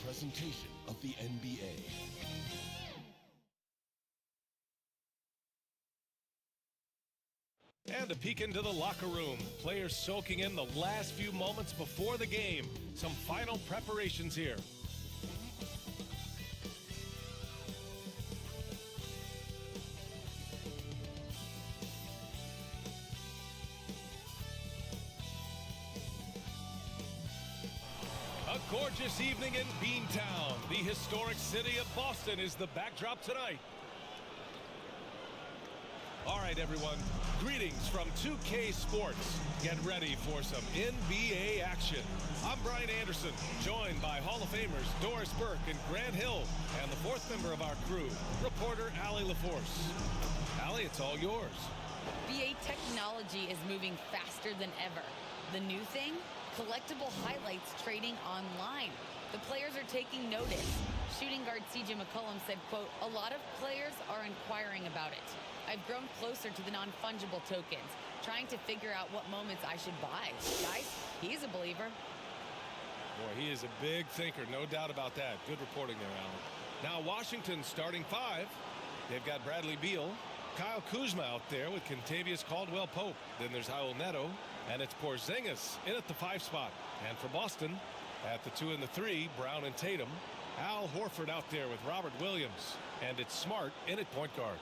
presentation of the NBA. And a peek into the locker room. Players soaking in the last few moments before the game. Some final preparations here. A gorgeous evening in Beantown. The historic city of Boston is the backdrop tonight. All right, everyone. Greetings from 2K Sports. Get ready for some NBA action. I'm Brian Anderson, joined by Hall of Famers Doris Burke and Grant Hill, and the fourth member of our crew, reporter Allie LaForce. Allie, it's all yours. NBA technology is moving faster than ever. The new thing? Collectible highlights trading online. The players are taking notice. Shooting guard CJ McCollum said, quote, "A lot of players are inquiring about it. I've grown closer to the non-fungible tokens, trying to figure out what moments I should buy." Guys, he's a believer. Boy, he is a big thinker, no doubt about that. Good reporting there, Alan. Now, Washington's starting five. They've got Bradley Beal, Kyle Kuzma out there with Kentavious Caldwell-Pope. Then there's Raul Neto, and it's Porzingis in at the 5 spot. And for Boston, at the 2 and the 3, Brown and Tatum. Al Horford out there with Robert Williams. And it's Smart in at point guard.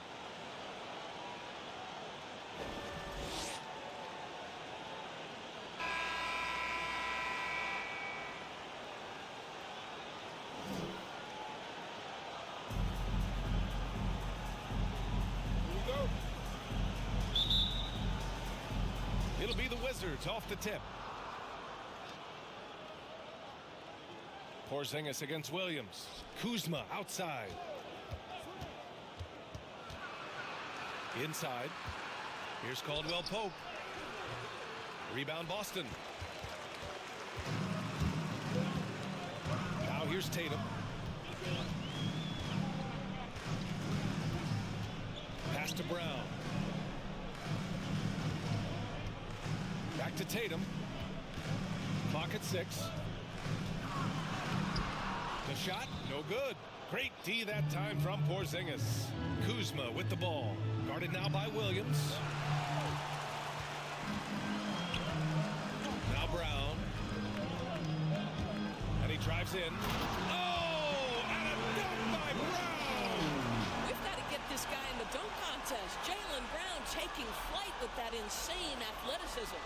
It'll be the Wizards off the tip. Porzingis against Williams. Kuzma outside. Inside. Here's Caldwell-Pope. Rebound Boston. Now here's Tatum. Pass to Brown. Back to Tatum. Clock at 6. The shot, no good. Great D that time from Porzingis. Kuzma with the ball. Guarded now by Williams. Now Brown. And he drives in. Oh, and a dunk by Brown. We've got to get this guy in the dunk contest. Jaylen Brown taking flight with that insane athleticism.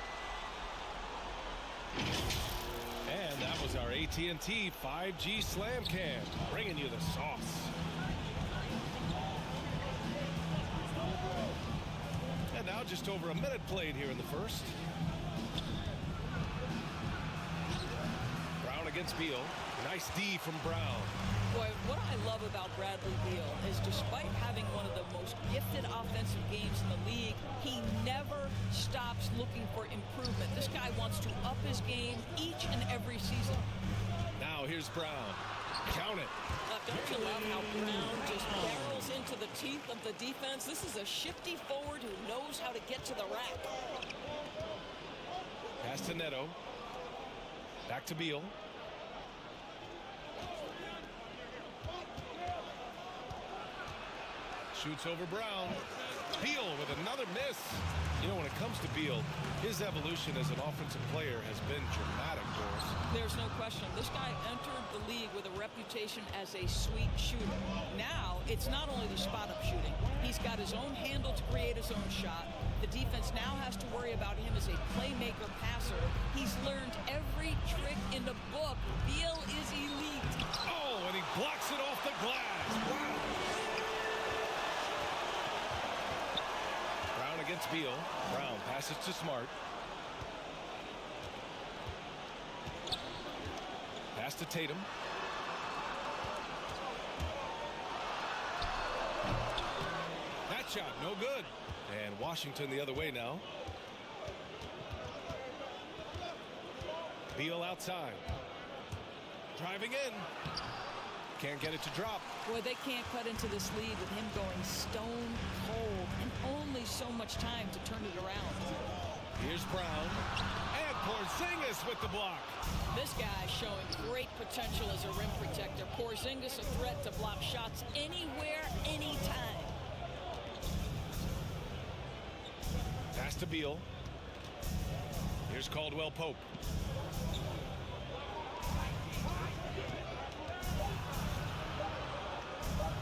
And that was our AT&T 5G Slam Cam, bringing you the sauce. And now just over a minute played here in the first. Brown against Beal. Nice D from Brown. Boy, what I love about Bradley Beal is despite having one of the most gifted offensive games in the league, he never stops looking for improvement. This guy wants to up his game each and every season. Now here's Brown. Count it. Don't you love how Brown just barrels into the teeth of the defense? This is a shifty forward who knows how to get to the rack. Pass to Neto. Back to Beal. Shoots over Brown. Beal with another miss. You know, when it comes to Beal, his evolution as an offensive player has been dramatic, Doris. There's no question. This guy entered the league with a reputation as a sweet shooter. Now, it's not only the spot-up shooting. He's got his own handle to create his own shot. The defense now has to worry about him as a playmaker passer. He's learned every trick in the book. Beal is elite. Oh, and he blocks it off the glass. Wow. Against Beal. Brown passes to Smart. Pass to Tatum. That shot, no good. And Washington the other way now. Beal outside. Driving in. Can't get it to drop. Boy, they can't cut into this lead with him going stone cold and only so much time to turn it around. Here's Brown. And Porzingis with the block. This guy showing great potential as a rim protector. Porzingis a threat to block shots anywhere, anytime. Pass to Beal. Here's Caldwell Pope.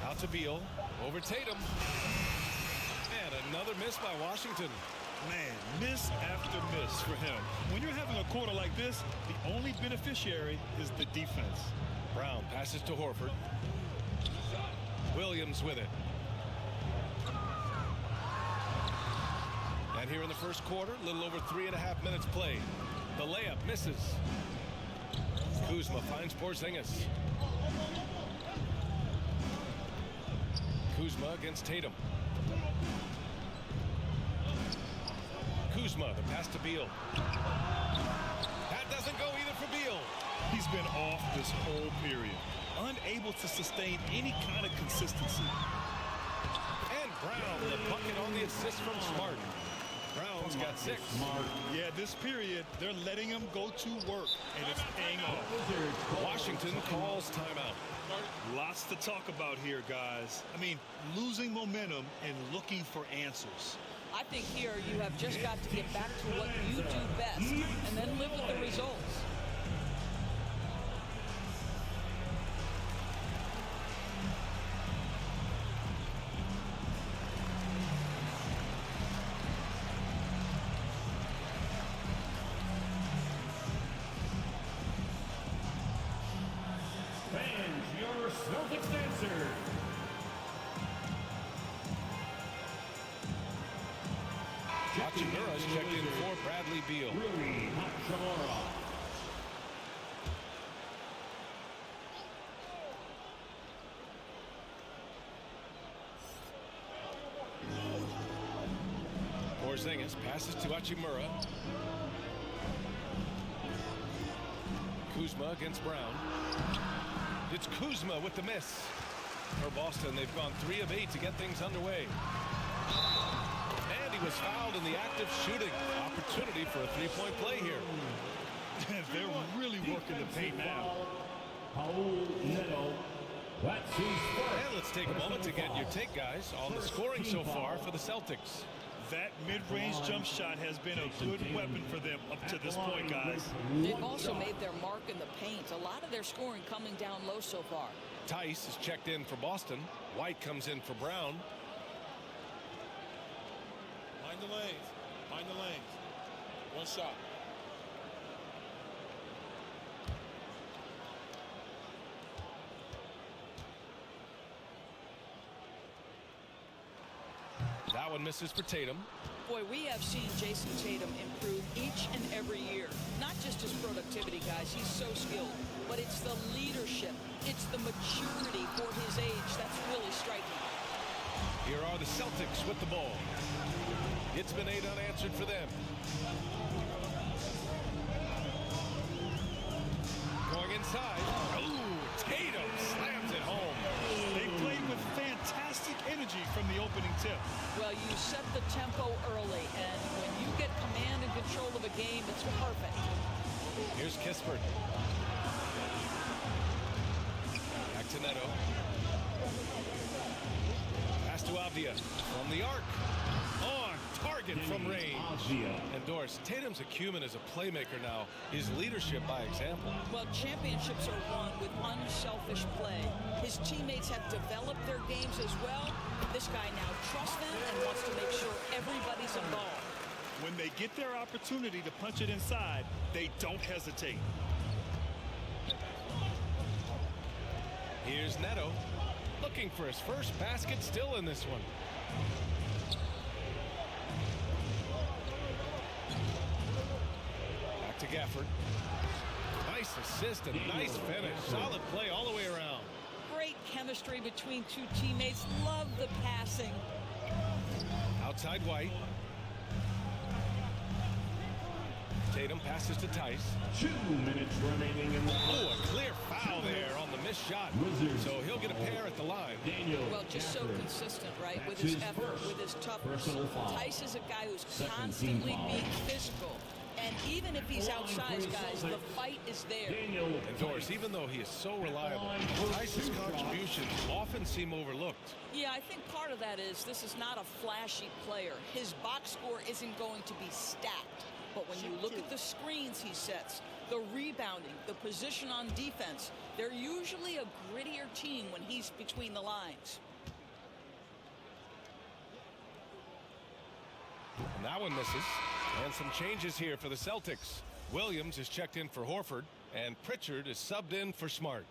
Out to Beal. Over Tatum. And another miss by Washington. Man, miss after miss for him. When you're having a quarter like this, the only beneficiary is the defense. Brown passes to Horford. Williams with it. And here in the first quarter, a little over 3.5 minutes played. The layup misses. Kuzma finds Porzingis. Kuzma against Tatum. Kuzma, the pass to Beal. That doesn't go either for Beal. He's been off this whole period, unable to sustain any kind of consistency. And Brown, the bucket on the assist from Smart. Brown's got 6. Yeah, this period, they're letting him go to work, and it's paying off. Washington calls timeout. Lots to talk about here, guys. I mean, losing momentum and looking for answers. I think here you have just got to get back to what you do best and then live with the results. Fans, your Celtics answer. Hachimura's checked in for Bradley Beal. Rui Hachimura. Porzingis passes to Hachimura. Kuzma against Brown. It's Kuzma with the miss. For Boston, they've gone 3 of 8 to get things underway. And he was fouled in the act of shooting. Opportunity for a 3-point play here. They're really working the paint now. Paul Neto. That's his first. And let's take a moment to get your take, guys, on the scoring so far for the Celtics. That mid-range jump shot has been a good weapon for them up to this point, guys. They've also made their mark in the paint. A lot of their scoring coming down low so far. Tice is checked in for Boston. White comes in for Brown. Mind the lanes. Mind the lanes. One shot. That one misses for Tatum. Boy, we have seen Jason Tatum improve each and every year. Not just his productivity, guys. He's so skilled. But it's the leadership. It's the maturity for his age that's really striking. Here are the Celtics with the ball. It's been 8 unanswered for them. Going inside. Ooh, Tatum slams it home. They played with fantastic energy from the opening tip. Well, you set the tempo early, and when you get command and control of a game, it's perfect. Here's Kispert. Back to Neto. Pass to Avdia from the arc. On target from range. And Doris, Tatum's acumen as a playmaker now is leadership by example. Well, championships are won with unselfish play. His teammates have developed their games as well. This guy now trusts them and wants to make sure everybody's involved. When they get their opportunity to punch it inside, they don't hesitate. Here's Neto looking for his first basket, still in this one. Back to Gafford. Nice assist and nice finish. Solid play all the way around. Great chemistry between two teammates. Love the passing. Outside White. Tatum passes to Tice. 2 minutes remaining in the Oh, a clear foul there on the missed shot. So he'll get a pair at the line. Daniel Well, just so Gafford. consistent, right? With That's his his effort, first with his toughness. personal foul. Tice is a guy who's Second constantly team foul. being physical And even if he's outsized, guys, the fight is there. And Doris, even though he is so reliable, Tice's contributions often seem overlooked. Yeah, I think part of that is this is not a flashy player. His box score isn't going to be stacked. But when you look at the screens he sets, the rebounding, the position on defense, they're usually a grittier team when he's between the lines. And that one misses. And some changes here for the Celtics. Williams is checked in for Horford, and Pritchard is subbed in for Smart.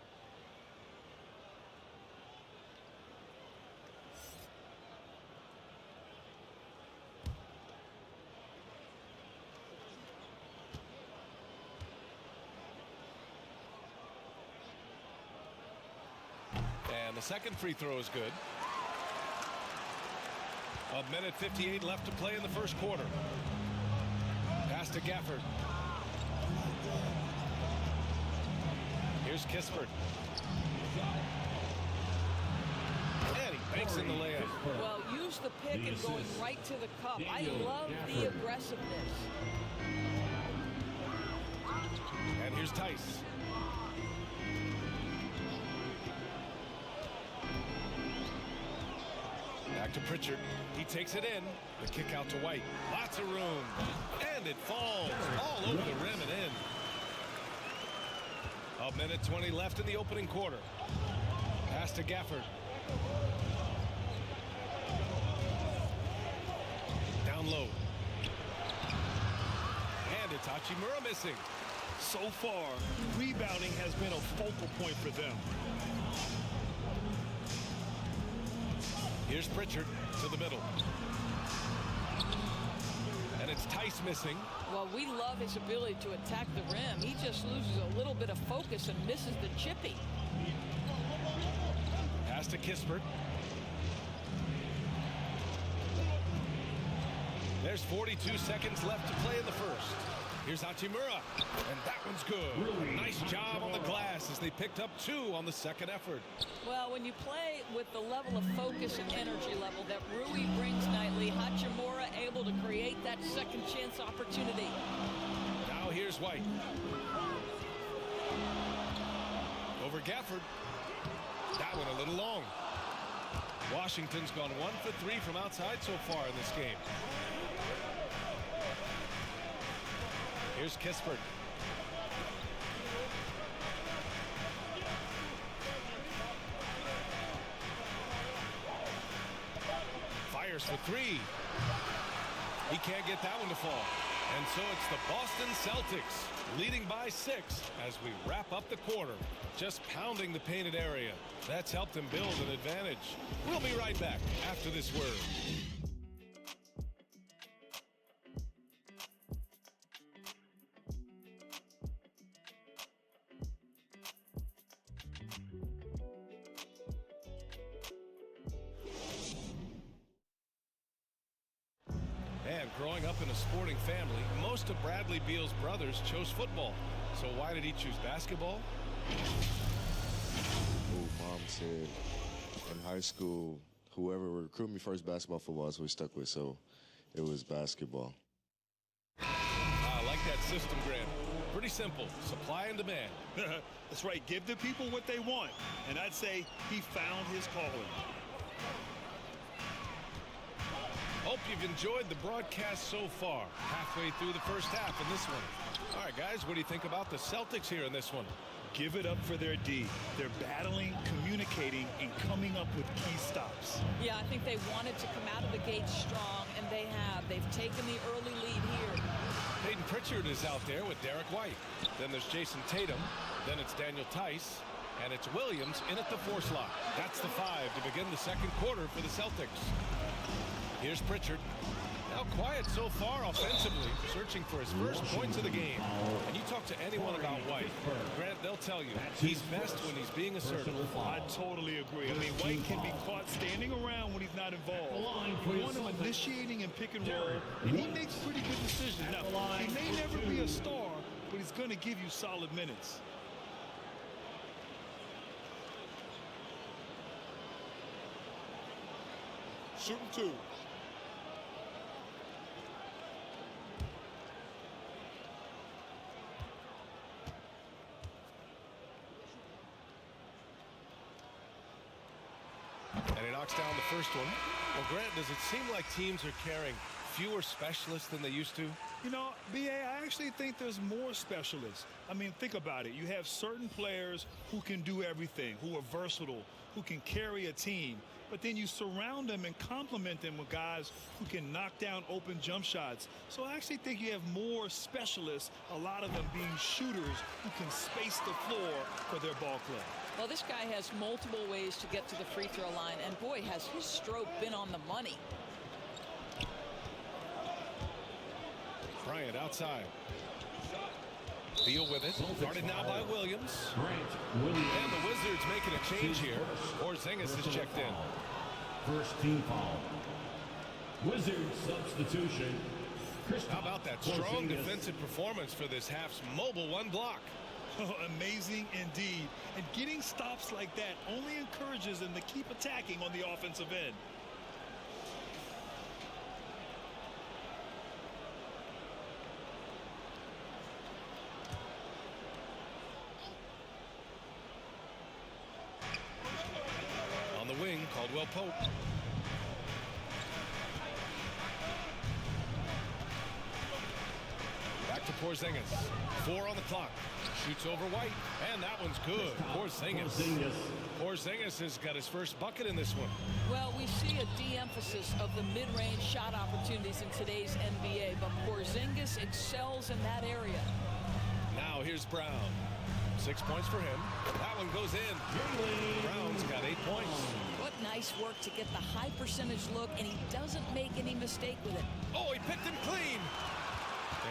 And the second free throw is good. A minute 58 left to play in the first quarter. Pass to Gafford. Here's Kispert. And he banks in the layup. Well, use the pick and going right to the cup. I love the aggressiveness. And here's Tice. Back to Pritchard. He takes it in. The kick out to White. Lots of room. And it falls all over the rim and in. A minute 20 left in the opening quarter. Pass to Gafford. Down low. And it's Hachimura missing. So far, rebounding has been a focal point for them. Here's Pritchard to the middle. And it's Tice missing. Well, we love his ability to attack the rim. He just loses a little bit of focus and misses the chippy. Pass to Kispert. There's 42 seconds left to play in the first. Here's Hachimura, and that one's good. Nice job on the glass as they picked up 2 on the second effort. Well, when you play with the level of focus and energy level that Rui brings nightly, Hachimura able to create that second chance opportunity. Now here's White. Over Gafford. That one a little long. Washington's gone 1 for 3 from outside so far in this game. Here's Kispert. Fires for 3. He can't get that one to fall. And so it's the Boston Celtics leading by 6 as we wrap up the quarter. Just pounding the painted area. That's helped them build an advantage. We'll be right back after this word. And growing up in a sporting family, most of Bradley Beal's brothers chose football. So why did he choose basketball? Mom said in high school, whoever would recruit me first, basketball, football is what we stuck with. So it was basketball. I like that system, Grant. Pretty simple. Supply and demand. That's right. Give the people what they want. And I'd say he found his calling. Hope you've enjoyed the broadcast so far. Halfway through the first half in this one. All right, guys, what do you think about the Celtics here in this one? Give it up for their D. They're battling, communicating, and coming up with key stops. Yeah, I think they wanted to come out of the gate strong, and they have. They've taken the early lead here. Peyton Pritchard is out there with Derek White. Then there's Jason Tatum. Then it's Daniel Tice. And it's Williams in at the 4 slot. That's the 5 to begin the second quarter for the Celtics. Here's Pritchard. Now quiet so far offensively, searching for his first points of the game. And you talk to anyone about White, Grant, they'll tell you he's best when he's being assertive. I totally agree. I mean, White can be caught standing around when he's not involved. You want him initiating and pick and roll, and he makes pretty good decisions. Now, he may never be a star, but he's going to give you solid minutes. Shooting 2. And he knocks down the first one. Well, Grant, does it seem like teams are carrying fewer specialists than they used to? You know, B.A., I actually think there's more specialists. I mean, think about it. You have certain players who can do everything, who are versatile, who can carry a team. But then you surround them and complement them with guys who can knock down open jump shots. So I actually think you have more specialists, a lot of them being shooters who can space the floor for their ball club. Well, this guy has multiple ways to get to the free throw line, and boy, has his stroke been on the money. Bryant outside. Beal with it. Guarded now by Williams. And the Wizards making a change here. Porzingis is checked in. First team foul. Wizards substitution. How about that strong defensive performance for this half's mobile one block? Oh, amazing indeed. And getting stops like that only encourages them to keep attacking on the offensive end. On the wing, Caldwell Pope. Back to Porzingis. 4 on the clock. Shoots over White, and that one's good. Porzingis has got his first bucket in this one. Well, we see a de-emphasis of the mid-range shot opportunities in today's NBA, but Porzingis excels in that area. Now here's Brown. 6 points for him. That one goes in. Brown's got 8 points. What nice work to get the high percentage look, and he doesn't make any mistake with it. Oh, he picked him clean.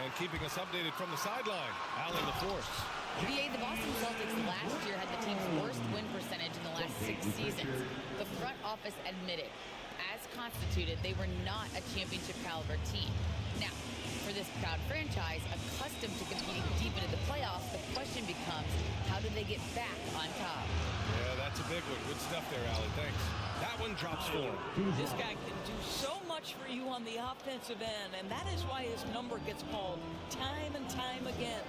And keeping us updated from the sideline, Allen LaForce. BA, the Boston Celtics last year had the team's worst win percentage in the last 6 seasons. The front office admitted, as constituted, they were not a championship caliber team. Now, for this proud franchise, accustomed to competing deep into the playoffs, the question becomes, how do they get back on top? Yeah, that's a big one. Good stuff there, Allen. Thanks. That one drops 4. This guy can do so much for you on the offensive end, and that is why his number gets called time and time again.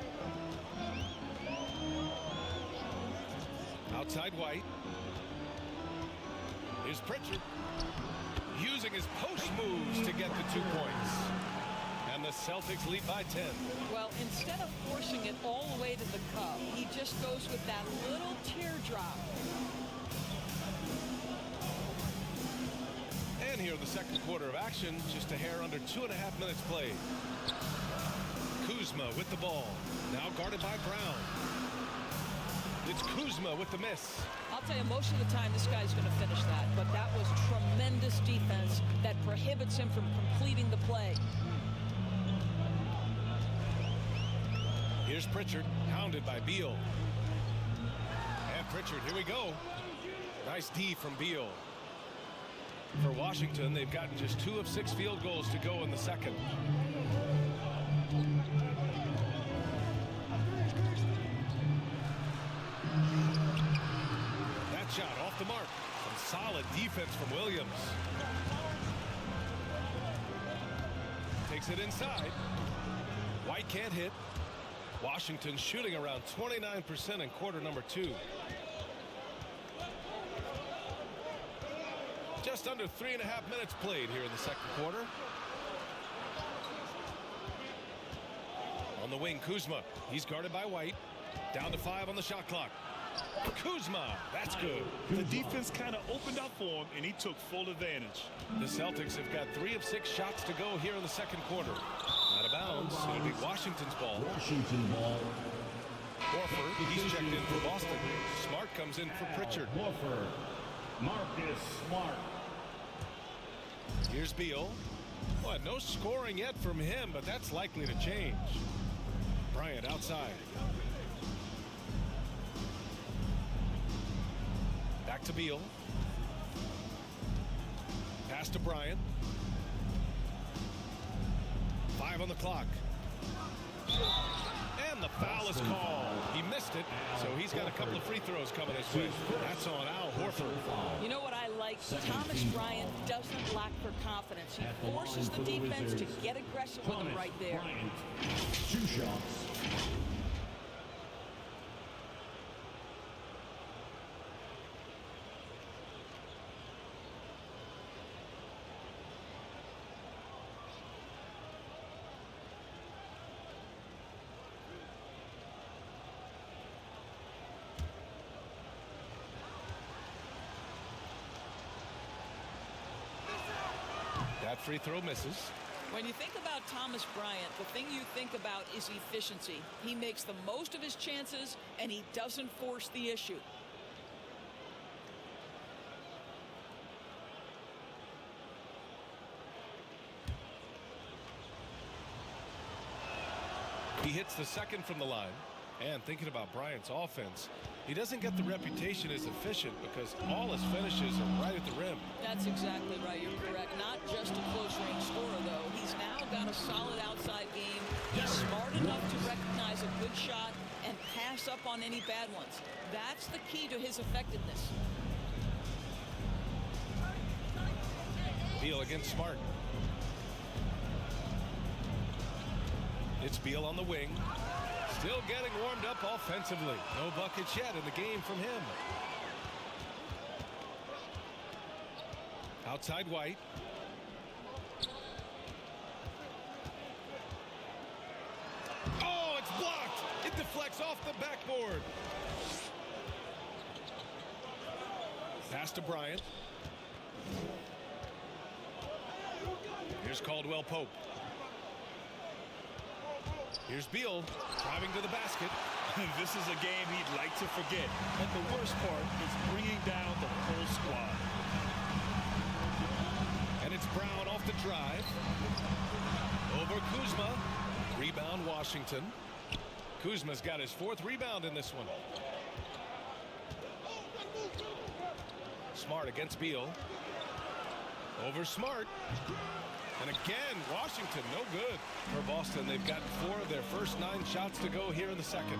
Outside White. Here's Pritchard. Using his post moves to get the 2 points. And the Celtics lead by 10. Well, instead of forcing it all the way to the cup, he just goes with that little teardrop. And here in the second quarter of action, just a hair under 2.5 minutes played. Kuzma with the ball. Now guarded by Brown. It's Kuzma with the miss. I'll tell you, most of the time this guy's going to finish that, but that was tremendous defense that prohibits him from completing the play. Here's Pritchard, hounded by Beal. And Pritchard, here we go. Nice D from Beal. For Washington, they've gotten just 2 of 6 field goals to go in the second. That shot off the mark. Some solid defense from Williams. Takes it inside. White can't hit. Washington shooting around 29% in quarter number 2. Just under 3.5 minutes played here in the second quarter. On the wing, Kuzma. He's guarded by White. Down to 5 on the shot clock. Kuzma, that's good. The defense kind of opened up for him, and he took full advantage. The Celtics have got 3 of 6 shots to go here in the second quarter. Out of bounds. It'll be Washington's ball. Washington ball. Horford, he's checked in for Boston. Smart comes in for Pritchard. Horford. Marcus Smart. Here's Beal. Well, no scoring yet from him, but that's likely to change. Bryant outside. Back to Beal. Pass to Bryant. 5 on the clock. And the foul is called. He missed it, so he's got a couple of free throws coming his way. That's on Al Horford. You know what I like? Thomas Bryant doesn't lack for confidence. He forces the defense to get aggressive with him right there. 2 shots. That free throw misses. When you think about Thomas Bryant, the thing you think about is efficiency. He makes the most of his chances, and he doesn't force the issue. He hits the second from the line. And thinking about Bryant's offense, he doesn't get the reputation as efficient because all his finishes are right at the rim. That's exactly right. You're correct. Not just a close-range scorer, though. He's now got a solid outside game. He's smart enough to recognize a good shot and pass up on any bad ones. That's the key to his effectiveness. Beal against Smart. It's Beal on the wing. Still getting warmed up offensively. No buckets yet in the game from him. Outside White. Oh, it's blocked. It deflects off the backboard. Pass to Bryant. Here's Caldwell Pope. Here's Beal driving to the basket. This is a game he'd like to forget. But the worst part is bringing down the whole squad. And it's Brown off the drive. Over Kuzma. Rebound Washington. Kuzma's got his 4th rebound in this one. Smart against Beal. Over Smart. And again, Washington, no good for Boston. They've got 4 of their first 9 shots to go here in the second.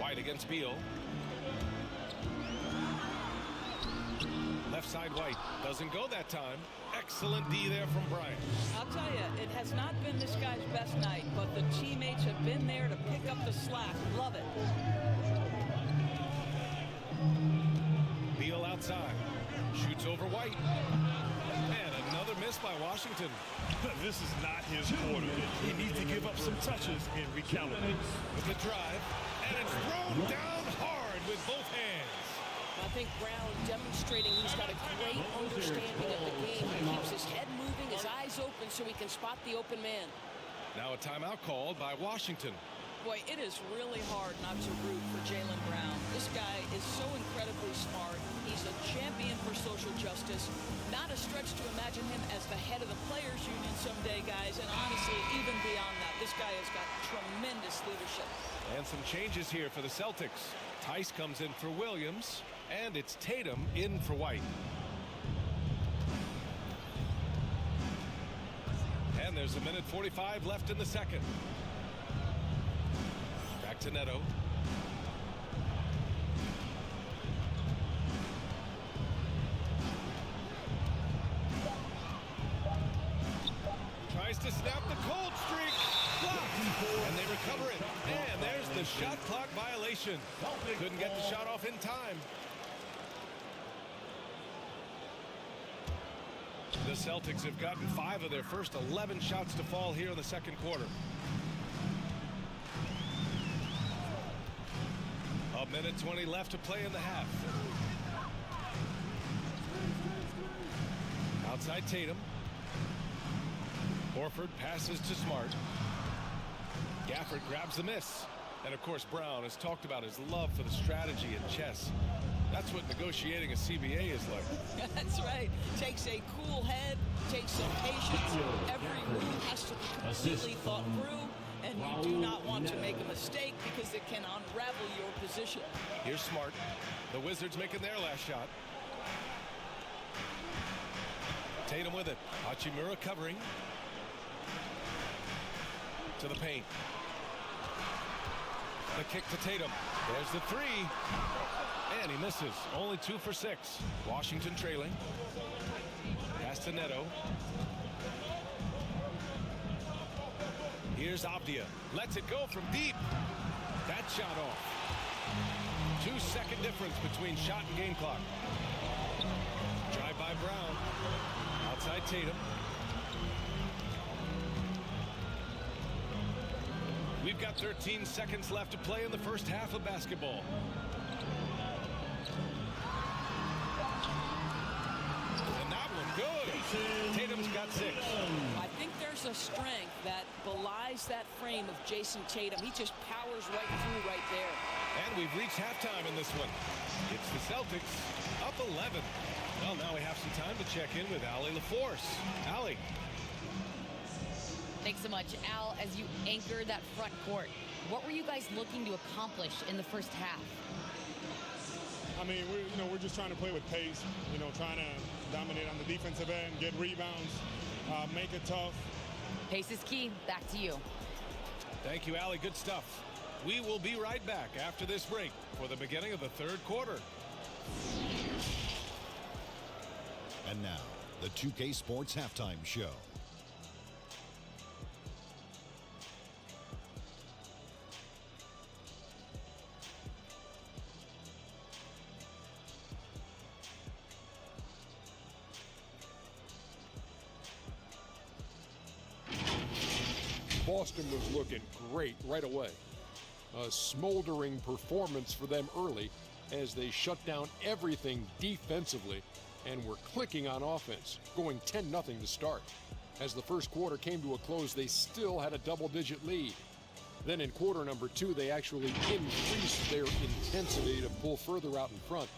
White against Beal. Left side White. Doesn't go that time. Excellent D there from Bryant. I'll tell you, it has not been this guy's best night, but the teammates have been there to pick up the slack. Love it. Beal outside. Shoots over White. And another miss by Washington. This is not his quarter. He needs to give up some touches and recalibrate. With the drive. And it's thrown down hard with both hands. I think Brown demonstrating he's got a great understanding of the game. He keeps his head moving, his eyes open so he can spot the open man. Now a timeout called by Washington. Boy, it is really hard not to root for Jaylen Brown. This guy is so incredibly smart. He's a champion for social justice. Not a stretch to imagine him as the head of the Players Union someday, guys. And honestly, even beyond that, this guy has got tremendous leadership. And some changes here for the Celtics. Tice comes in for Williams, and it's Tatum in for White. And there's a minute 45 left in the second. Back to Neto. Tries to snap the cold streak. Blocked. And they recover it. And there's the shot clock violation. Couldn't get the shot off in time. The Celtics have gotten 5 of their first 11 shots to fall here in the second quarter. A minute 20 left to play in the half. Outside Tatum. Horford passes to Smart. Gafford grabs the miss. And of course Brown has talked about his love for the strategy in chess. That's what negotiating a CBA is like. That's right. Takes a cool head, takes some patience. Every move has to be completely thought through. And you do not want to make a mistake because it can unravel your position. Here's Smart. The Wizards making their last shot. Tatum with it. Hachimura covering. To the paint. The kick to Tatum. There's the 3. And he misses. Only 2 for 6. Washington trailing. Pass to Neto. Here's Avdia. Lets it go from deep. That shot off. 2-second difference between shot and game clock. Drive by Brown. Outside Tatum. We've got 13 seconds left to play in the first half of basketball. Tatum's got 6. I think there's a strength that belies that frame of Jason Tatum. He just powers right through right there. And we've reached halftime in this one. It's the Celtics up 11. Well, now we have some time to check in with Allie LaForce. Allie. Thanks so much, Al. As you anchor that front court, what were you guys looking to accomplish in the first half? I mean, we're just trying to play with pace, trying to dominate on the defensive end, get rebounds, make it tough. Pace is key. Back to you. Thank you, Allie. Good stuff. We will be right back after this break for the beginning of the third quarter. And now, the 2K Sports Halftime Show. Boston was looking great right away. A smoldering performance for them early as they shut down everything defensively and were clicking on offense, going 10-0 to start. As the first quarter came to a close, they still had a double-digit lead. Then in quarter number 2, they actually increased their intensity to pull further out in front,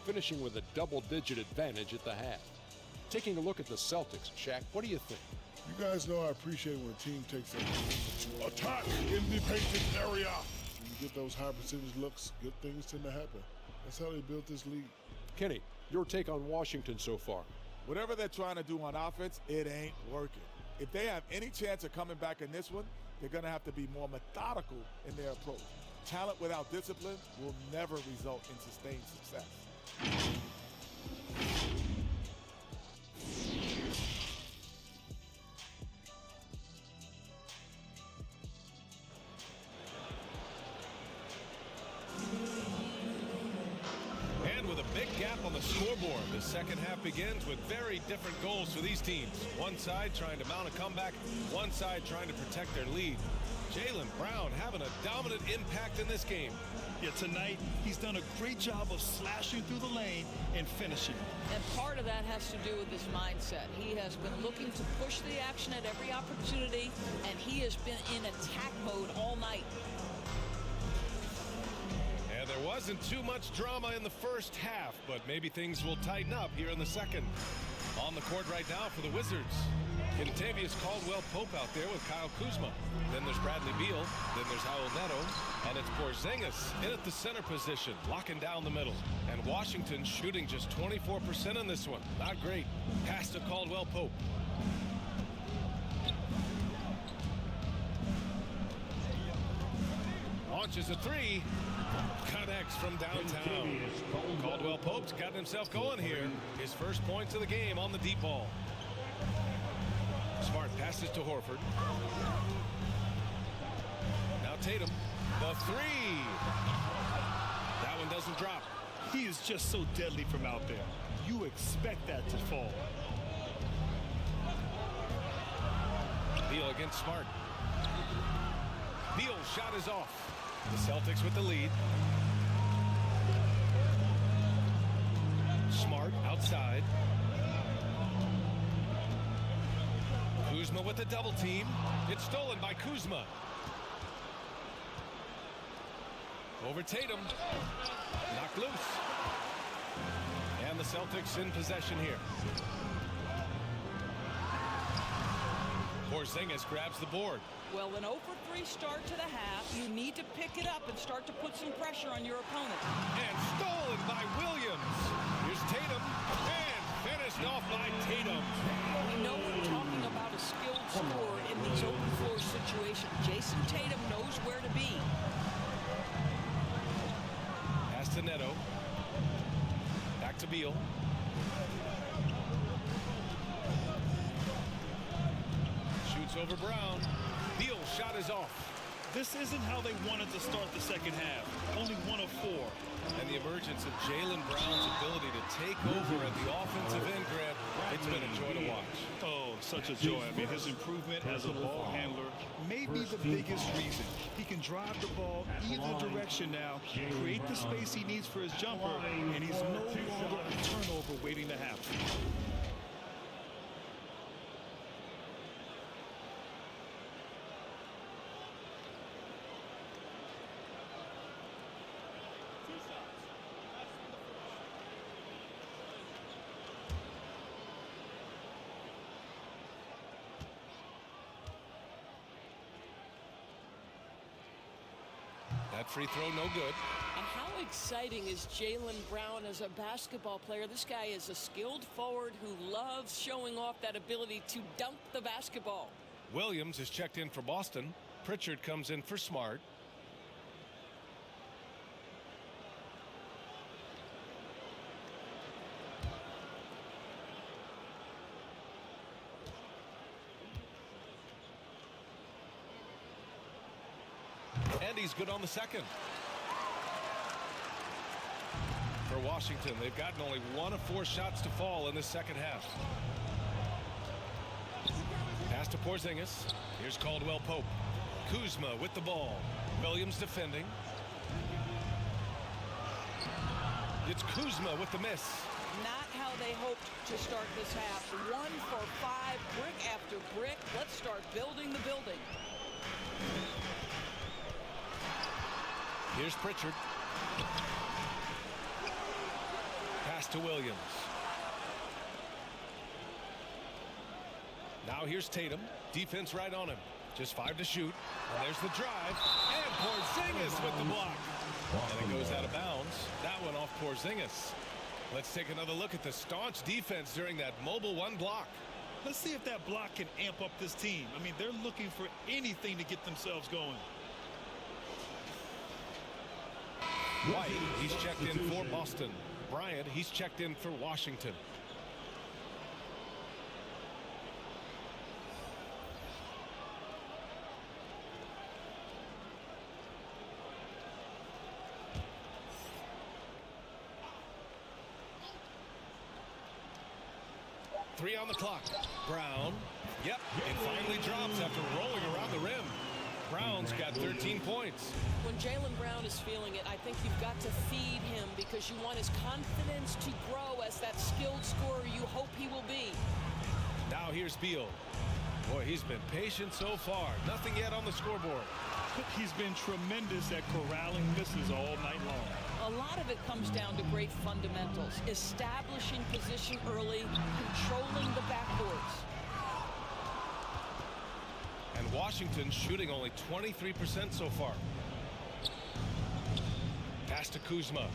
finishing with a double-digit advantage at the half. Taking a look at the Celtics, Shaq, what do you think? You guys know I appreciate when a team takes a attack in the painted area. When you get those high percentage looks, good things tend to happen. That's how they built this league. Kenny, your take on Washington so far? Whatever they're trying to do on offense, it ain't working. If they have any chance of coming back in this one, they're going to have to be more methodical in their approach. Talent without discipline will never result in sustained success. On the scoreboard, the second half begins with very different goals for these teams. One side trying to mount a comeback, one side trying to protect their lead. Jaylen Brown having a dominant impact in this game. Yeah, tonight he's done a great job of slashing through the lane and finishing. And part of that has to do with his mindset. He has been looking to push the action at every opportunity, and he has been in attack mode all night. There wasn't too much drama in the first half, but maybe things will tighten up here in the second. On the court right now for the Wizards, Contavious Caldwell-Pope out there with Kyle Kuzma. Then there's Bradley Beal. Then there's Raul Neto. And it's Porzingis in at the center position, locking down the middle. And Washington shooting just 24% in this one. Not great. Pass to Caldwell-Pope. Launches a three. Connects from downtown. Caldwell-Pope's got himself going here. His first points of the game on the deep ball. Smart passes to Horford. Now Tatum. The three. That one doesn't drop. He is just so deadly from out there. You expect that to fall. Beal against Smart. Beal's shot is off. The Celtics with the lead. Smart outside. Kuzma with the double team. It's stolen by Kuzma. Over Tatum. Knocked loose. And the Celtics in possession here. Porzingis grabs the board. Well, an 0-for-3 start to the half. You need to pick it up and start to put some pressure on your opponent. And stolen by Williams. Here's Tatum. And finished off by Tatum. We know we're talking about a skilled scorer in these open floor situations. Jason Tatum knows where to be. Pass to Neto. Back to Beal. Shoots over Brown. Beal's shot is off. This isn't how they wanted to start the second half. Only 1 of 4. And the emergence of Jaylen Brown's ability to take over at the offensive end, Grant, it's been a joy to watch. Oh, such a joy. I mean, his improvement as a ball handler may be the biggest reason. He can drive the ball either direction now, create the space he needs for his jumper, and he's no longer a turnover waiting to happen. That free throw no good. And how exciting is Jaylen Brown as a basketball player? This guy is a skilled forward who loves showing off that ability to dunk the basketball. Williams is checked in for Boston. Pritchard comes in for Smart. And he's good on the second. For Washington, they've gotten only 1 of 4 shots to fall in the second half. Pass to Porzingis. Here's Caldwell Pope. Kuzma with the ball. Williams defending. It's Kuzma with the miss. Not how they hoped to start this half. 1 for 5, brick after brick. Let's start building the building. Here's Pritchard. Pass to Williams. Now here's Tatum. Defense right on him. Just 5 to shoot. And there's the drive. And Porzingis with the block. And it goes out of bounds. That one off Porzingis. Let's take another look at the staunch defense during that mobile 1 block. Let's see if that block can amp up this team. I mean, they're looking for anything to get themselves going. White, he's checked in for Boston. Bryant, he's checked in for Washington. Three on the clock. Brown. Yep, it finally drops after rolling around the rim. Brown's got 13 points. When Jaylen Brown is feeling it, I think you've got to feed him because you want his confidence to grow as that skilled scorer you hope he will be. Now here's Beal. Boy, he's been patient so far. Nothing yet on the scoreboard. He's been tremendous at corralling misses all night long. A lot of it comes down to great fundamentals. Establishing position early, controlling the backboards. And Washington shooting only 23% so far. Pass to Kuzma.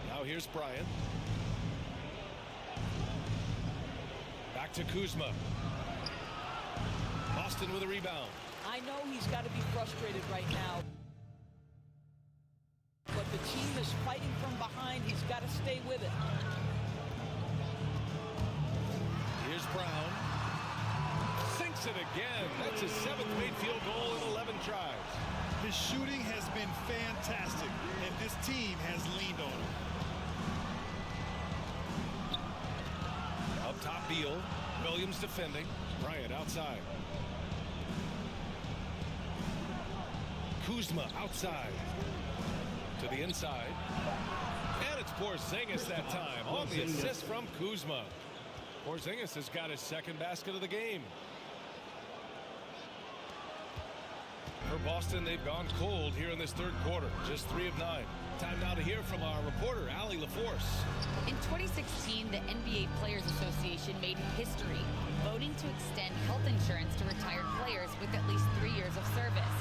Now here's Bryant. Back to Kuzma. Boston with a rebound. I know he's got to be frustrated right now. But the team is fighting from behind. He's got to stay with it. Here's Brown. Sinks it again. That's his 7th made field goal in 11 tries. His shooting has been fantastic, and this team has leaned on him. Up top, Beal. Williams defending. Bryant outside. Kuzma outside. To the inside. And it's Porzingis that time on the assist from Kuzma. Porzingis has got his 2nd basket of the game. For Boston, they've gone cold here in this 3rd quarter. Just 3 of 9. Time now to hear from our reporter, Allie LaForce. In 2016, the NBA Players Association made history, voting to extend health insurance to retired players with at least 3 years of service.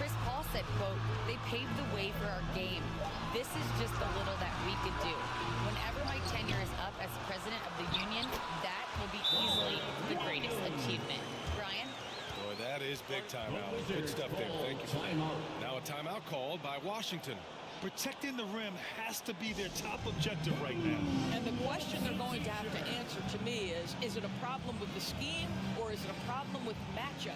Chris Paul said, quote, "They paved the way for our game. This is just the little that we could do. Whenever my tenure is up as president of the union, that will be easily the greatest achievement." Brian? Boy, that is big time, Allie. Good stuff there. Thank you for that. Now a timeout called by Washington. Protecting the rim has to be their top objective right now. And the question they're going to have to answer to me is it a problem with the scheme or is it a problem with matchups?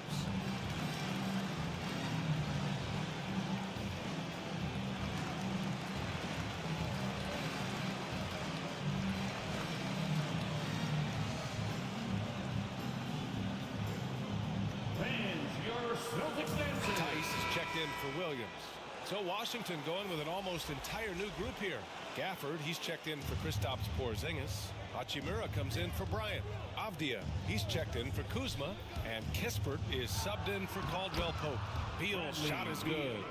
Tice is checked in for Williams. So Washington going with an almost entire new group here. Gafford, he's checked in for Kristaps Porzingis. Hachimura comes in for Bryant. Avdia, he's checked in for Kuzma. And Kispert is subbed in for Caldwell Pope. Beal's shot is good.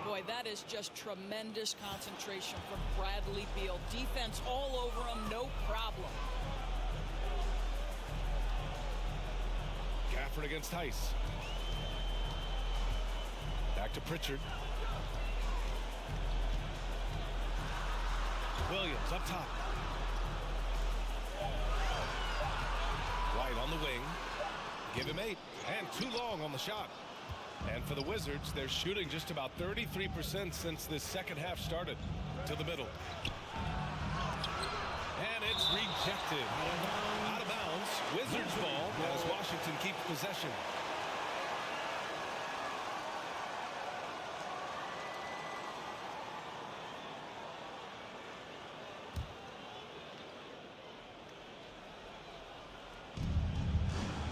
Boy, that is just tremendous concentration from Bradley Beal. Defense all over him, no problem. Gafford against Tice. Back to Pritchard. Williams up top. White on the wing. Give him 8. And too long on the shot. And for the Wizards, they're shooting just about 33% since this second half started. To the middle. And it's rejected. Out of bounds. Wizards ball as Washington keeps possession.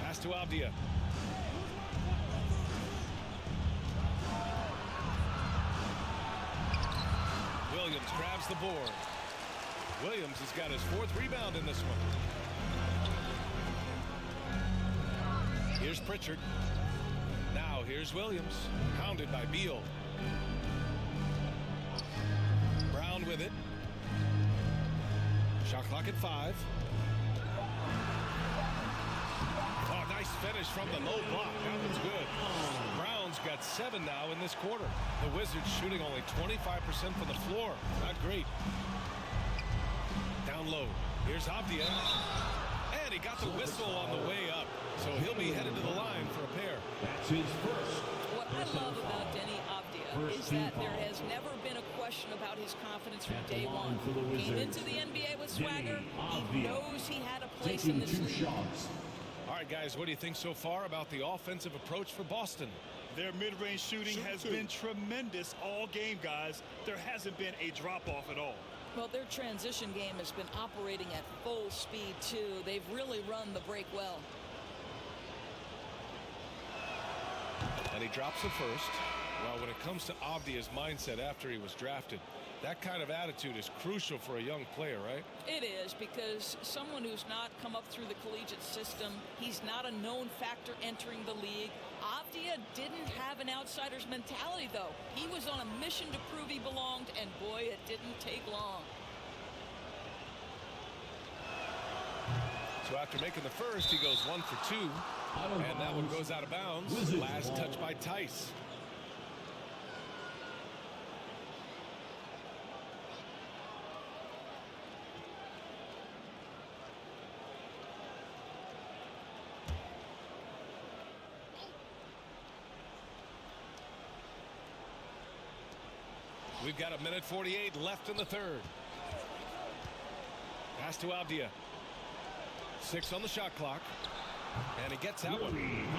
Pass to Avdia. Williams grabs the board. Williams has got his 4th rebound in this one. Here's Pritchard. Now here's Williams. Pounded by Beal. Brown with it. Shot clock at 5. Oh, nice finish from the low block. That was good. Brown's got 7 now in this quarter. The Wizards shooting only 25% from the floor. Not great. Down low. Here's Avdia. And he got the whistle on the way up. So he'll be headed to the line for a pair. That's his first. What I love about Denny Avdia is that there has never been a question about his confidence from day one. Came into the NBA with swagger. He knows he had a place in this league. All right, guys, what do you think so far about the offensive approach for Boston? Their mid-range shooting has been tremendous all game, guys. There hasn't been a drop-off at all. Well, their transition game has been operating at full speed, too. They've really run the break well. And he drops the first. Well, when it comes to Avdia's mindset after he was drafted, that kind of attitude is crucial for a young player, right? It is, because someone who's not come up through the collegiate system, he's not a known factor entering the league. Avdia didn't have an outsider's mentality, though. He was on a mission to prove he belonged, and boy, it didn't take long. So after making the first, he goes 1 for 2. And that one goes out of bounds. Last touch by Tice. We've got 1:48 left in the third. Pass to Avdia. 6 on the shot clock. And he gets that one.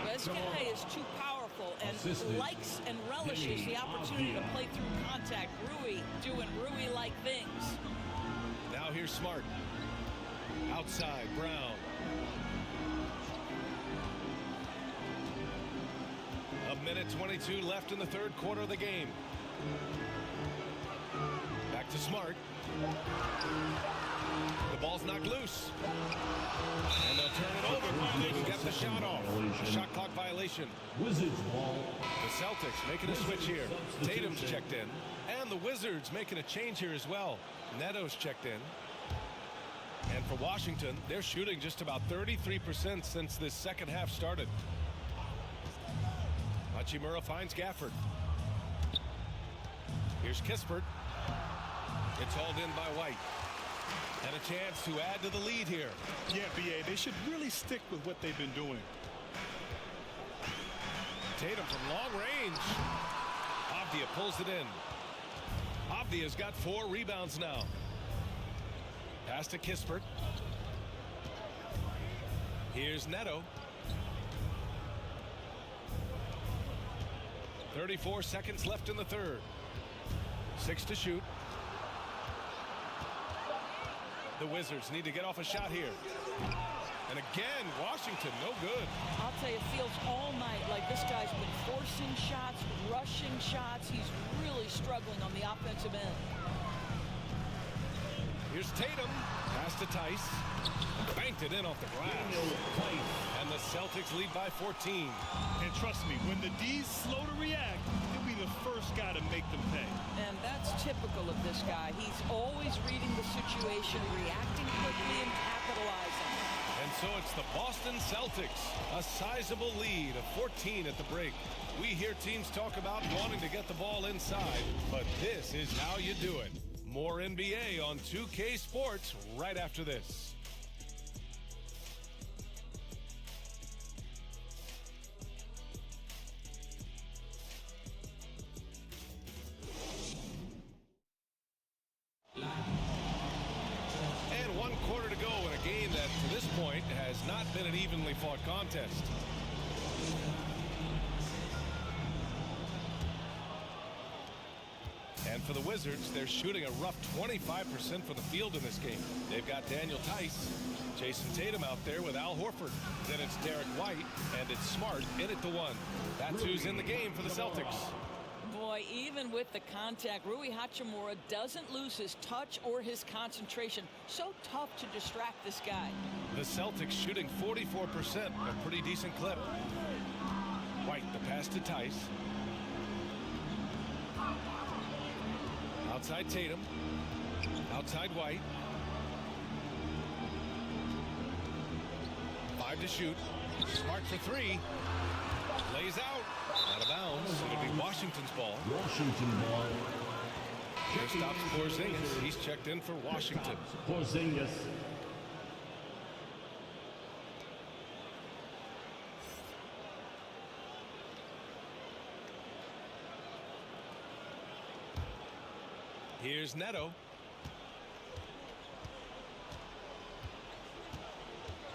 This guy is too powerful and likes and relishes the opportunity to play through contact. Rui doing Rui-like things. Now here's Smart. Outside, Brown. 1:22 left in the third quarter of the game. Back to Smart. The ball's knocked loose. And they'll turn it over. Get the shot off. Shot clock violation. Wizards ball. The Celtics making a switch here. Tatum's checked in. And the Wizards making a change here as well. Neto's checked in. And for Washington, they're shooting just about 33% since this second half started. Hachimura finds Gafford. Here's Kispert. It's hauled in by White. And a chance to add to the lead here. Yeah, B.A., they should really stick with what they've been doing. Tatum from long range. Avdia pulls it in. Avdia's got 4 rebounds now. Pass to Kispert. Here's Neto. 34 seconds left in the third. 6 to shoot. The Wizards need to get off a shot here. And again, Washington, no good. I'll tell you, it feels all night like this guy's been forcing shots, rushing shots. He's really struggling on the offensive end. Here's Tatum. Pass to Tice. Banked it in off the glass. And the Celtics lead by 14. And trust me, when the D's slow to react, he'll be the first guy to make them pay. And that's typical of this guy. He's always reading the situation, reacting quickly, and capitalizing. And so it's the Boston Celtics. A sizable lead of 14 at the break. We hear teams talk about wanting to get the ball inside, but this is how you do it. More NBA on 2K Sports right after this. And 1 quarter to go in a game that, to this point, has not been an evenly fought contest. And for the Wizards, they're shooting a rough 25% from the field in this game. They've got Daniel Tice, Jason Tatum out there with Al Horford. Then it's Derek White, and it's Smart in at the 1. That's who's in the game for the Celtics. Boy, even with the contact, Rui Hachimura doesn't lose his touch or his concentration. So tough to distract this guy. The Celtics shooting 44%, a pretty decent clip. White, the pass to Tice. Outside Tatum. Outside White. 5 to shoot. Smart for 3. Lays out. Out of bounds. It'll be Washington's ball. Washington ball. Here stops Porzingis. He's checked in for Washington. Porzingis. Here's Neto.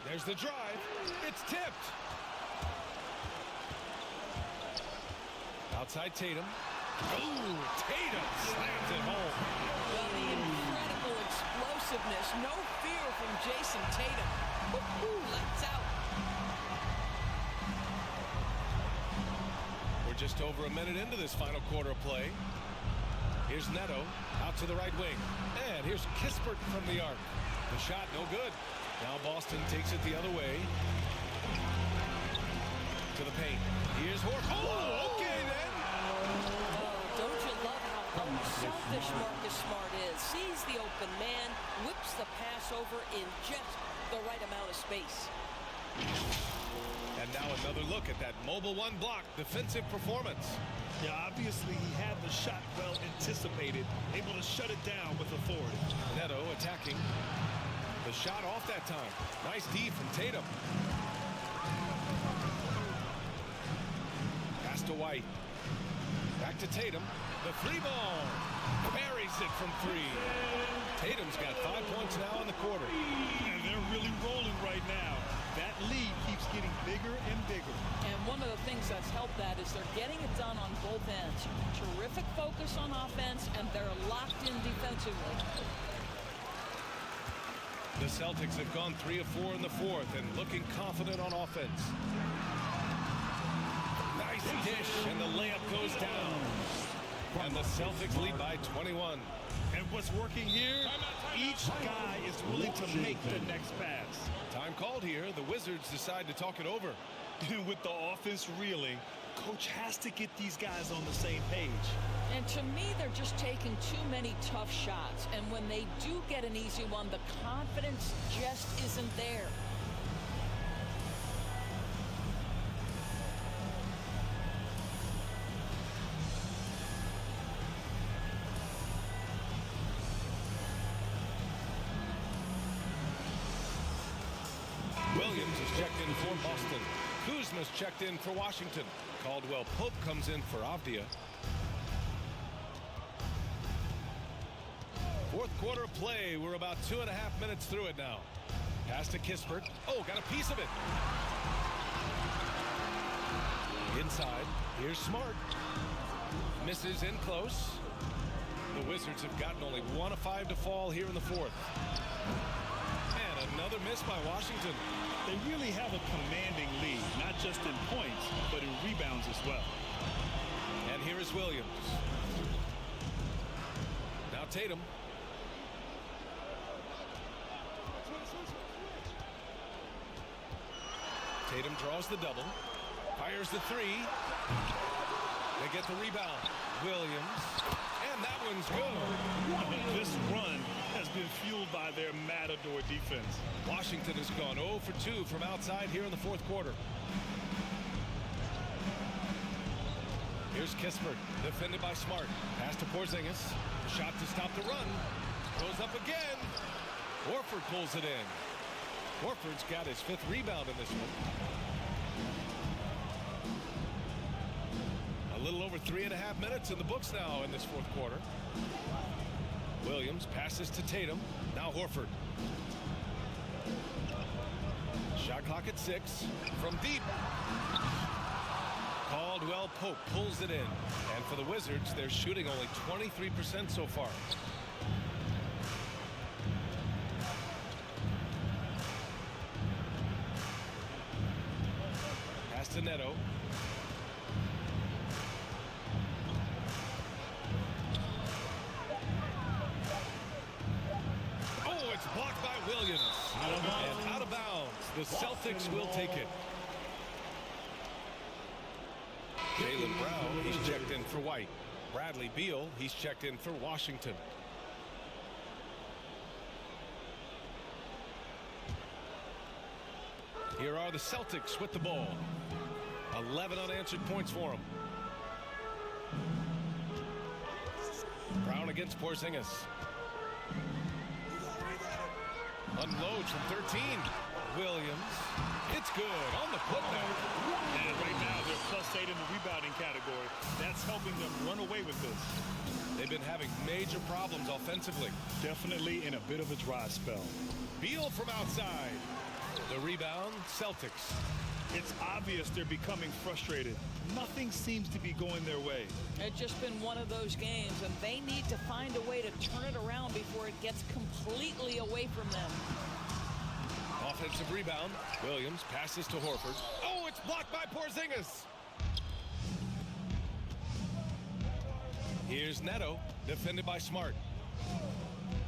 There's the drive. It's tipped. Outside Tatum. Ooh, Tatum slams it home. Well, the incredible explosiveness. No fear from Jason Tatum. Woo-hoo, lights out. We're just over a minute into this final quarter of play. Here's Neto out to the right wing. And here's Kispert from the arc. The shot no good. Now Boston takes it the other way. To the paint. Here's Horford. Oh, okay then. Don't you love how unselfish Marcus Smart is? Sees the open man, whips the pass over in just the right amount of space. And now another look at that mobile 1 block defensive performance. Yeah, obviously he had the shot well anticipated, able to shut it down with authority. Neto attacking. The shot off that time. Nice D from Tatum. Pass to White. Back to Tatum. The 3 ball. Buries it from 3. Tatum's got 5 points now in the quarter. And they're really rolling right now. That lead keeps getting bigger and bigger. And one of the things that's helped that is they're getting it done on both ends. Terrific focus on offense, and they're locked in defensively. The Celtics have gone 3 of 4 in the 4th and looking confident on offense. Nice dish, and the layup goes down. And the Celtics lead by 21. And what's working here, each guy is willing to make the next pass. Time called here. The Wizards decide to talk it over. With the offense reeling, coach has to get these guys on the same page. And to me, they're just taking too many tough shots. And when they do get an easy one, the confidence just isn't there. Williams is checked in for Boston. Kuzma's checked in for Washington. Caldwell Pope comes in for Avdia. 4th quarter of play. We're about 2.5 minutes through it now. Pass to Kispert. Oh, got a piece of it. Inside. Here's Smart. Misses in close. The Wizards have gotten only 1 of 5 to fall here in the 4th. And another miss by Washington. They really have a commanding lead, not just in points, but in rebounds as well. And here is Williams. Now Tatum. Tatum draws the double. Fires the 3. They get the rebound. Williams. And that one's good. This run has been fueled by their matador defense. Washington has gone 0 for 2 from outside here in the fourth quarter. Here's Kispert, defended by Smart. Pass to Porzingis. Shot to stop the run. Goes up again. Horford pulls it in. Horford's got his 5th rebound in this one. A little over 3.5 minutes in the books now in this fourth quarter. Williams passes to Tatum. Now Horford. Shot clock at 6. From deep. Caldwell Pope pulls it in. And for the Wizards, they're shooting only 23% so far. Pass to Neto. Oh, it's blocked by Williams. And out of bounds. The Celtics will take it. Jaylen Brown, he's checked in for White. Bradley Beal, he's checked in for Washington. Here are the Celtics with the ball. 11 unanswered points for them. Brown against Porzingis. Unloads from 13. Williams. It's good on the putback. And right now they're +8 in the rebounding category. That's helping them run away with this. They've been having major problems offensively. Definitely in a bit of a dry spell. Beal from outside. The rebound, Celtics. It's obvious they're becoming frustrated. Nothing seems to be going their way. It's just been one of those games, and they need to find a way to turn it around before it gets completely away from them. Offensive rebound. Williams passes to Horford. Oh, it's blocked by Porzingis. Here's Neto, defended by Smart.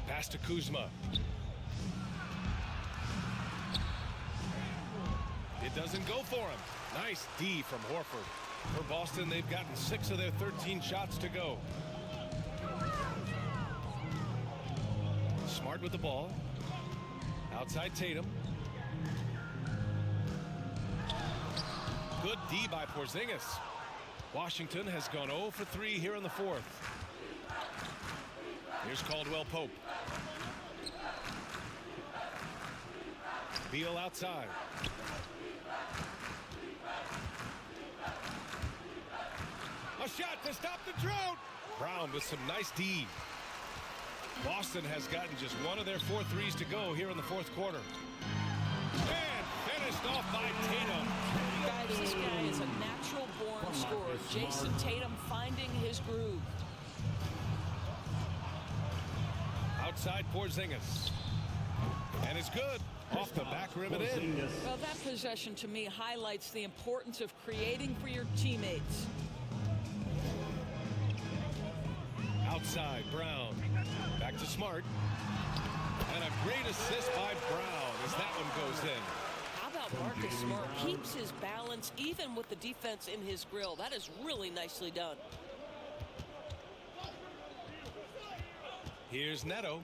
Pass to Kuzma. It doesn't go for him. Nice D from Horford. For Boston, they've gotten 6 of their 13 shots to go. Smart with the ball. Outside Tatum. Good D by Porzingis. Washington has gone 0 for 3 here in the fourth. Here's Caldwell Pope. Beal outside. A shot to stop the drought. Brown with some nice D. Boston has gotten just 1 of their 4 threes to go here in the fourth quarter. And finished off by Tatum. Guys, this guy is a natural-born scorer. Jason Tatum finding his groove. Outside Porzingis. And it's good. Off the back rim and in. Well, that possession to me highlights the importance of creating for your teammates. Outside Brown. Back to Smart. And a great assist by Brown as that one goes in. How about Marcus Smart keeps his balance even with the defense in his grill? That is really nicely done. Here's Neto.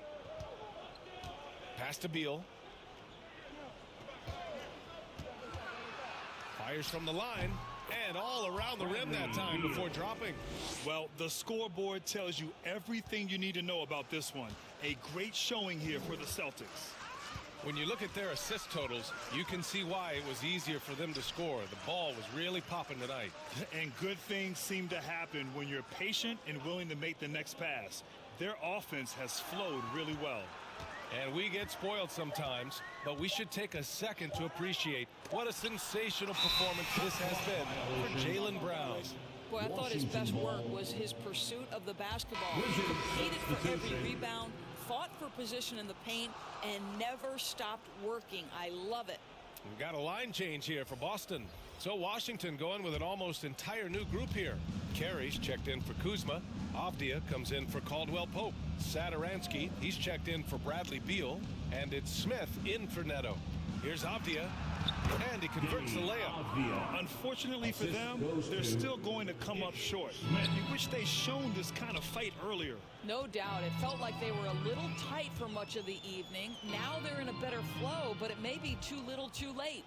Pass to Beal. Fires from the line. And all around the rim that time before dropping. Well, the scoreboard tells you everything you need to know about this one. A great showing here for the Celtics. When you look at their assist totals, you can see why it was easier for them to score. The ball was really popping tonight. And good things seem to happen when you're patient and willing to make the next pass. Their offense has flowed really well. And we get spoiled sometimes, but we should take a second to appreciate what a sensational performance this has been for Jaylen Brown. Boy, I thought his best work was his pursuit of the basketball. He competed for every rebound, fought for position in the paint, and never stopped working. I love it. We've got a line change here for Boston. So Washington going with an almost entire new group here. Carey's checked in for Kuzma. Avdia comes in for Caldwell Pope. Satoransky, he's checked in for Bradley Beal. And it's Smith in for Neto. Here's Avdia. And he converts the layup. Unfortunately for them, they're still going to come up short. You wish they'd shown this kind of fight earlier. No doubt. It felt like they were a little tight for much of the evening. Now they're in a better flow, but it may be too little too late.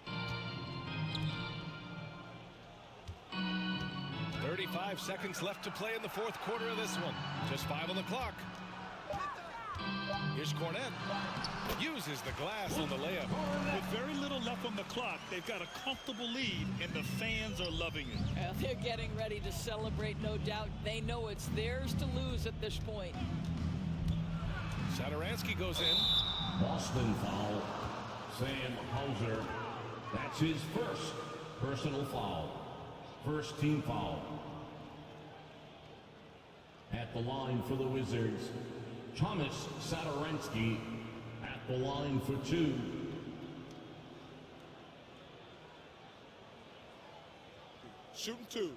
35 seconds left to play in the fourth quarter of this one. Just 5 on the clock. Here's Cornette. Uses the glass on the layup. With very little left on the clock, they've got a comfortable lead, and the fans are loving it. Well, they're getting ready to celebrate, no doubt. They know it's theirs to lose at this point. Satoransky goes in. Boston foul. Sam Hauser. That's his first personal foul. First team foul. At the line for the Wizards, Thomas Satoransky at the line for 2. Shooting 2.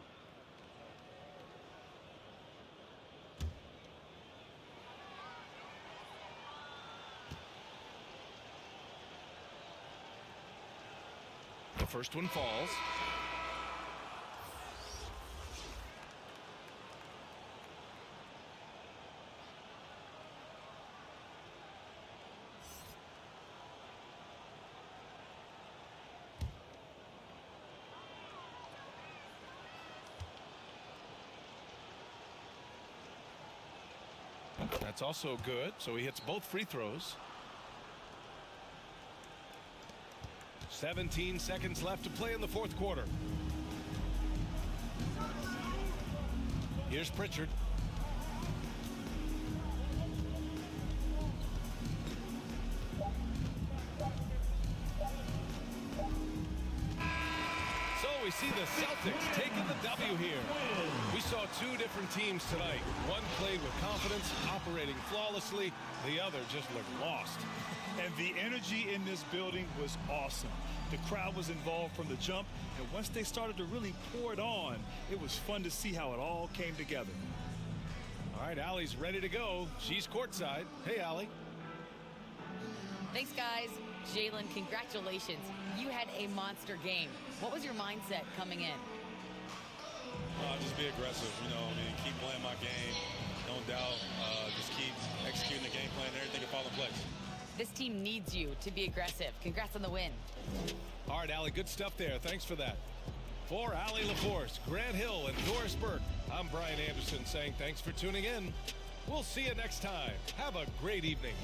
The first one falls. That's also good, so he hits both free throws. 17 seconds left to play in the fourth quarter. Here's Pritchard. So we see the Celtics taking the W here. We saw 2 different teams tonight. One played with confidence, operating flawlessly. The other just looked lost. And the energy in this building was awesome. The crowd was involved from the jump, and once they started to really pour it on, it was fun to see how it all came together. All right, Allie's ready to go. She's courtside. Hey, Allie. Thanks, guys. Jalen, congratulations. You had a monster game. What was your mindset coming in? Just be aggressive, keep playing my game. No doubt, just keep executing the game plan and everything will fall in place. This team needs you to be aggressive. Congrats on the win. All right, Allie, good stuff there. Thanks for that. For Allie LaForce, Grant Hill, and Doris Burke, I'm Brian Anderson saying thanks for tuning in. We'll see you next time. Have a great evening.